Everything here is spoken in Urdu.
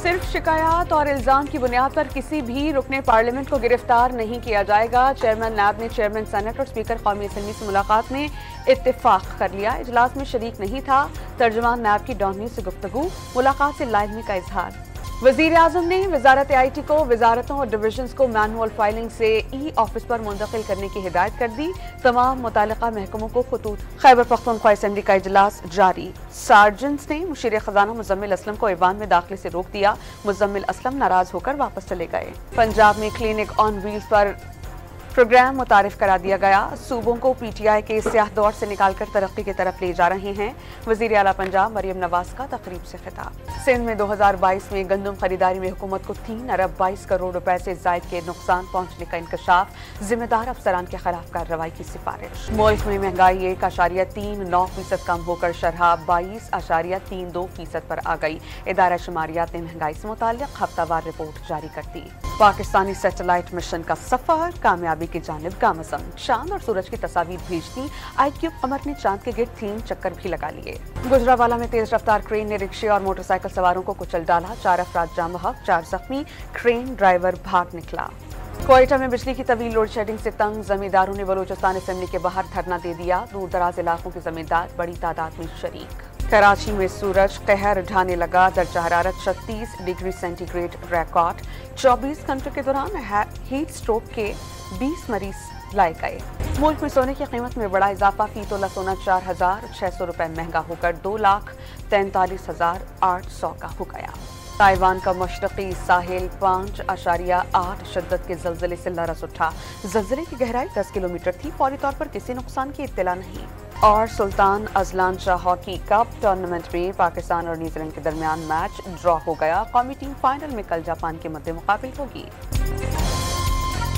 صرف شکایات اور الزام کی بنیاد پر کسی بھی رکن پارلیمنٹ کو گرفتار نہیں کیا جائے گا۔ چیئرمین نیب نے چیئرمین سینٹ اور اسپیکر قومی اسمبلی سے ملاقات میں اتفاق کر لیا۔ اجلاس میں شریک نہیں تھا۔ ترجمان نیب کی ڈان نیوز سے گفتگو، ملاقات سے لا علمی کا اظہار۔ وزیر اعظم نے وزارت آئی ٹی کو وزارتوں اور ڈویژنز کو مینول فائلنگ سے ای آفس پر منتقل کرنے کی ہدایت کر دی۔ تمام متعلقہ محکموں کو خطوط۔ خیبر پختونخوا اسمبلی کا اجلاس جاری۔ سارجنٹس نے مشیر خزانہ مزمل اسلم کو ایوان میں داخلے سے روک دیا۔ مزمل اسلم ناراض ہو کر واپس چلے گئے۔ پنجاب میں کلینک آن ویلز پر پروگرام متعارف کرا دیا گیا۔ صوبوں کو پی ٹی آئی کے سیاہ دور سے نکال کر ترقی کی طرف لے جا رہے ہیں۔ وزیر اعلیٰ پنجاب مریم نواز کا تقریب سے خطاب۔ سندھ میں 2022 میں گندم خریداری میں حکومت کو 3 ارب 22 کروڑ روپے سے زائد کے نقصان پہنچنے کا انکشاف، ذمہ دار افسران کے خلاف کارروائی کی سفارش۔ ملک میں مہنگائی 1.39% کم ہو کر شرح 22.32% پر آ گئی۔ ادارہ شماریات نے مہنگائی سے متعلق ہفتہ وار رپورٹ جاری کر دی۔ پاکستانی سیٹلائٹ مشن کا سفر کامیابی کی جانب گامزن، چاند اور سورج کی تصاویر بھیجتی آئی کیوب قمر نے چاند کے گرد 3 چکر بھی لگا لیے۔ گجرانوالہ میں تیز رفتار کرین نے رکشے اور موٹر سائیکل سواروں کو کچل ڈالا، 4 افراد جاں بحق، 4 زخمی، کرین ڈرائیور بھاگ نکلا۔ کوئٹہ میں بجلی کی طویل لوڈ شیڈنگ سے تنگ زمینداروں نے بلوچستان اسمبلی کے باہر دھرنا دے دیا۔ دور دراز علاقوں کے زمیندار بڑی تعداد میں شریک۔ کراچی میں سورج قہر ڈھانے لگا، درجہ حرارت 36 ڈگری سینٹی گریڈ ریکارڈ۔ 24 گھنٹوں کے دوران ہیٹ سٹروک کے 20 مریض لائے گئے۔ ملک میں سونے کی قیمت میں بڑا اضافہ، فی تولہ سونا 4,600 روپے مہنگا ہو کر 2,43,800 کا ہو گیا۔ تائیوان کا مشرقی ساحل 5.8 شدت کے زلزلے سے لرز اٹھا۔ زلزلے کی گہرائی 10 کلومیٹر تھی، فوری طور پر کسی نقصان کی اطلاع نہیں۔ اور سلطان ازلان شاہ ہاکی کپ ٹورنامنٹ میں پاکستان اور نیوزی لینڈ کے درمیان میچ ڈرا ہو گیا۔ قومی ٹیم فائنل میں کل جاپان کے مد مقابل ہوگی۔